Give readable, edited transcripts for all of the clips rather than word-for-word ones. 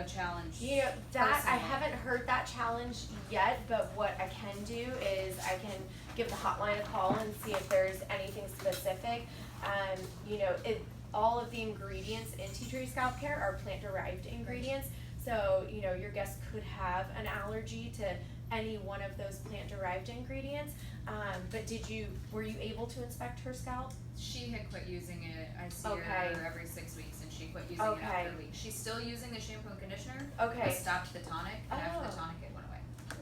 challenge. Yeah, that I personally. haven't heard that challenge yet, but what I can do is I can give the hotline a call and see if there's anything specific. You know, all of the ingredients in Tea Tree Scalp Care are plant-derived ingredients, so you know your guest could have an allergy to any one of those plant-derived ingredients. But were you able to inspect her scalp? She had quit using it. I see Okay. her every 6 weeks, and she quit using it Okay. after a week. She's still using the shampoo and conditioner. Okay. I stopped the tonic, and after Oh. the tonic, it went away.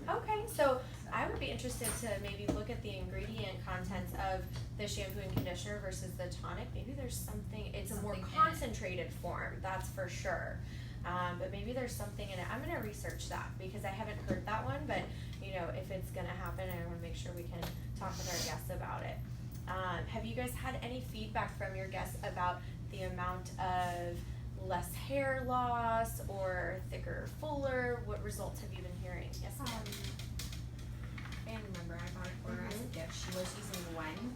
Okay, so I would be interested to maybe look at the ingredient contents of the shampoo and conditioner versus the tonic. Maybe there's something, it's a more Something in it. concentrated form, that's for sure. But maybe there's something in it. I'm gonna research that because I haven't heard that one, but you know, if it's gonna happen, I wanna make sure we can talk with our guests about it. Have you guys had any feedback from your guests about the amount of less hair loss or thicker, fuller? What results have you been hearing? Yes, ma'am? I remember I bought it for her as a gift. She was using Wen,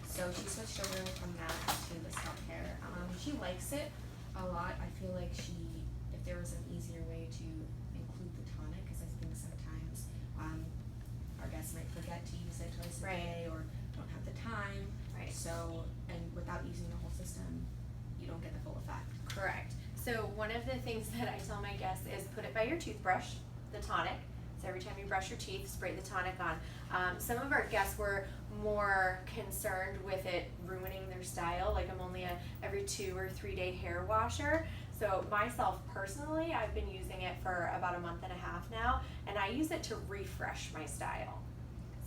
so she switched over from that to the scalp care. She likes it a lot. I feel like if there was an easier way to include the tonic, because I think sometimes our guests might forget to use it twice a Right. day or don't have the time. Right. So, and without using the whole system, you don't get the full effect. Correct. So one of the things that I tell my guests is put it by your toothbrush, the tonic. So every time you brush your teeth, spray the tonic on. Some of our guests were more concerned with it ruining their style. Like I'm only a every 2 or 3 day hair washer. So myself personally, I've been using it for about a month and a half now, and I use it to refresh my style.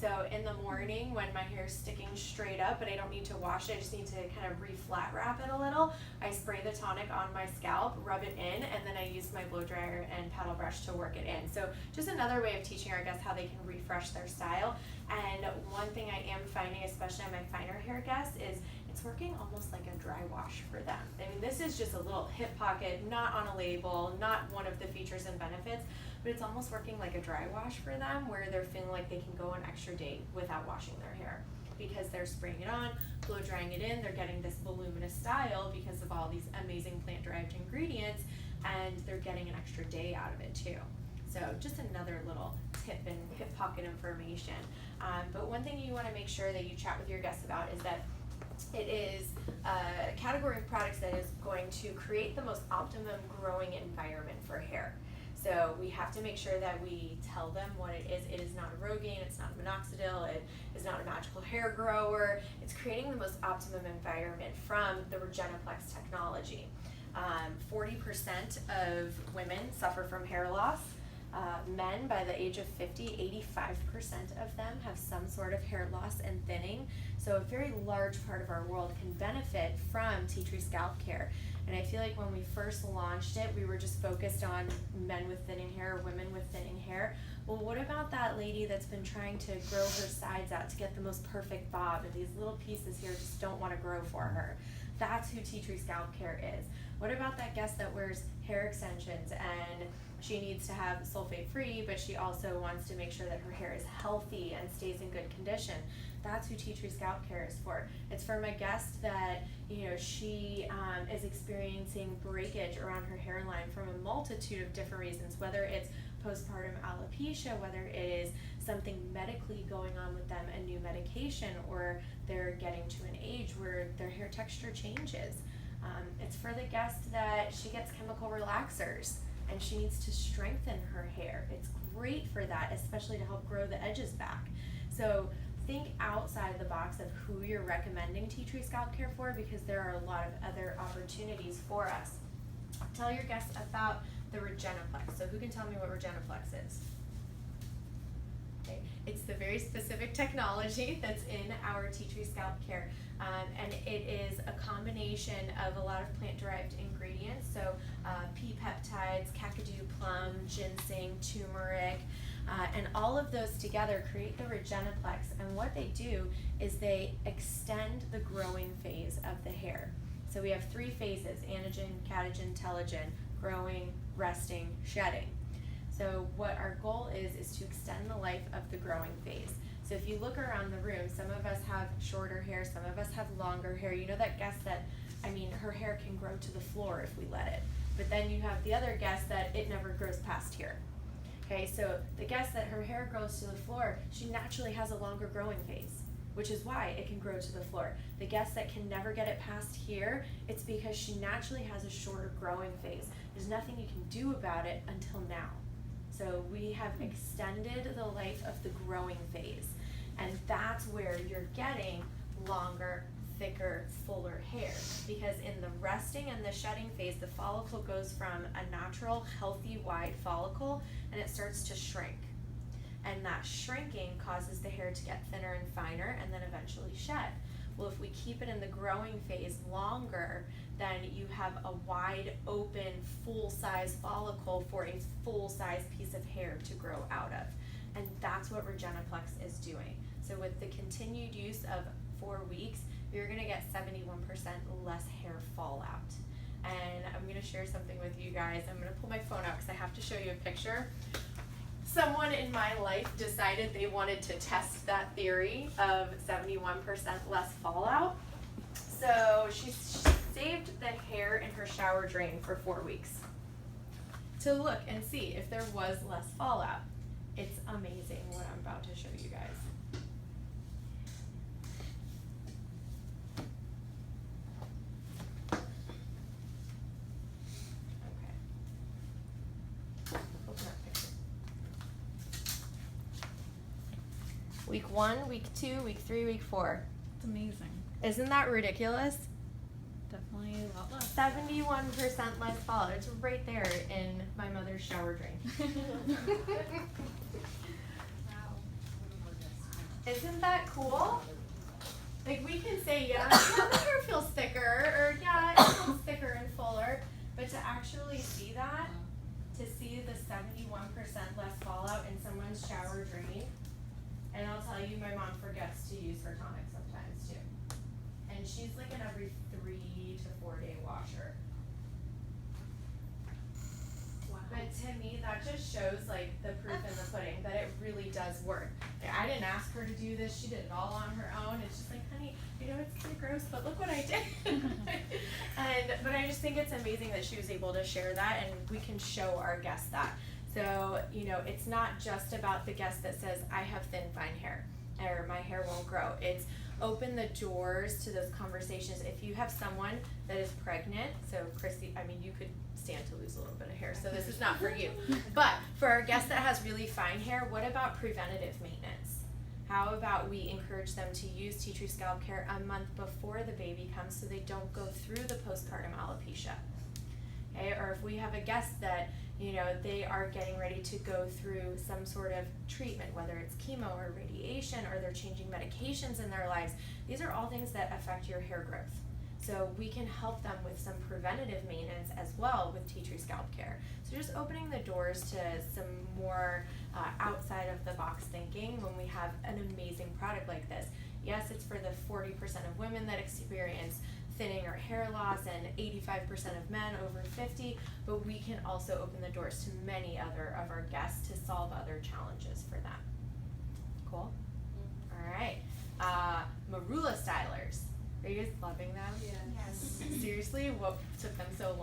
So in the morning when my hair is sticking straight up but I don't need to wash it, I just need to kind of re-flat wrap it a little, I spray the tonic on my scalp, rub it in, and then I use my blow dryer and paddle brush to work it in. So just another way of teaching our guests how they can refresh their style. And one thing I am finding, especially on my finer hair guests, is it's working almost like a dry wash for them. I mean, this is just a little hip pocket, not on a label, not one of the features and benefits, but it's almost working like a dry wash for them where they're feeling like they can go an extra day without washing their hair because they're spraying it on, blow drying it in, they're getting this voluminous style because of all these amazing plant-derived ingredients, and they're getting an extra day out of it too. So just another little tip and hip pocket information. But one thing you want to make sure that you chat with your guests about is that it is a category of products that is going to create the most optimum growing environment for hair. So we have to make sure that we tell them what it is. It is not a Rogaine, it's not a minoxidil, it is not a magical hair grower. It's creating the most optimum environment from the Regeniplex technology. 40% of women suffer from hair loss. Men by the age of 50, 85% of them have some sort of hair loss and thinning. So a very large part of our world can benefit from Tea Tree Scalp Care. And I feel like when we first launched it, we were just focused on men with thinning hair or women with thinning hair. Well, what about that lady that's been trying to grow her sides out to get the most perfect bob, and these little pieces here just don't want to grow for her? That's who Tea Tree Scalp Care is. What about that guest that wears hair extensions and she needs to have sulfate free, but she also wants to make sure that her hair is healthy and stays in good condition? That's who Tea Tree Scalp Care is for. It's for my guest that, you know, she is experiencing breakage around her hairline from a multitude of different reasons, whether it's postpartum alopecia, whether it is something medically going on with them, a new medication, or they're getting to an age where their hair texture changes. It's for the guest that she gets chemical relaxers and she needs to strengthen her hair. It's great for that, especially to help grow the edges back. So think outside the box of who you're recommending Tea Tree Scalp Care for, because there are a lot of other opportunities for us. Tell your guests about the Regeniplex. So who can tell me what Regeniplex is? Okay. It's the very specific technology that's in our Tea Tree Scalp Care. And it is a combination of a lot of plant-derived ingredients, so pea peptides, kakadu plum, ginseng, turmeric, and all of those together create the Regeniplex. And what they do is they extend the growing phase of the hair. So we have 3 phases: anagen, catagen, telogen, growing, resting, shedding. So what our goal is to extend the life of the growing phase. So if you look around the room, some of us have shorter hair, some of us have longer hair. You know that guest that, I mean, her hair can grow to the floor if we let it. But then you have the other guest that it never grows past here. Okay, so the guest that her hair grows to the floor, she naturally has a longer growing phase, which is why it can grow to the floor. The guest that can never get it past here, it's because she naturally has a shorter growing phase. There's nothing you can do about it until now. So we have extended the life of the growing phase, and that's where you're getting longer, thicker, fuller hair, because in the resting and the shedding phase, the follicle goes from a natural, healthy, wide follicle, and it starts to shrink. And that shrinking causes the hair to get thinner and finer and then eventually shed. Well, if we keep it in the growing phase longer, then you have a wide open, full-size follicle for a full-size piece of hair to grow out of. And that's what Regeniplex is doing. So with the continued use of 4 weeks, you're gonna get 71% less hair fallout. And I'm gonna share something with you guys. I'm gonna pull my phone out because I have to show you a picture. Someone in my life decided they wanted to test that theory of 71% less fallout. So she saved the hair in her shower drain for 4 weeks to look and see if there was less fallout. It's amazing what I'm about to show you guys. Week 1, week 2, week 3, week 4. It's amazing. Isn't that ridiculous? Definitely a lot less. 71% less fallout. It's right there in my mother's shower drain. Isn't that cool? Like we can say, yeah, the hair feels thicker, or yeah, it feels thicker and fuller, but to actually see that, to see the 71% less fallout in someone's shower drain. And I'll tell you, my mom forgets to use her tonic sometimes too. And she's like an every 3 to 4 day washer. Wow. But to me, that just shows like the proof in the pudding that it really does work. Like, I didn't ask her to do this, she did it all on her own. It's just like, honey, I know it's so gross, but look what I did. But I just think it's amazing that she was able to share that, and we can show our guests that. So, you know, it's not just about the guest that says, I have thin, fine hair, or my hair won't grow. It's open the doors to those conversations. If you have someone that is pregnant, so Chrissy, I mean, you could stand to lose a little bit of hair, so this is not for you. But for our guest that has really fine hair, what about preventative maintenance? How about we encourage them to use Tea Tree Scalp Care a month before the baby comes so they don't go through the postpartum alopecia? Okay, or if we have a guest that, you know, they are getting ready to go through some sort of treatment, whether it's chemo or radiation, or they're changing medications in their lives, these are all things that affect your hair growth. So we can help them with some preventative maintenance as well with Tea Tree Scalp Care. So just opening the doors to some more outside of the box thinking when we have an amazing product like this. Yes, it's for the 40% of women that experience thinning or hair loss and 85% of men over 50, but we can also open the doors to many other of our guests to solve other challenges for them. Cool? All right. Marula Stylers. Are you guys loving them? Yes. Seriously, what took them so long?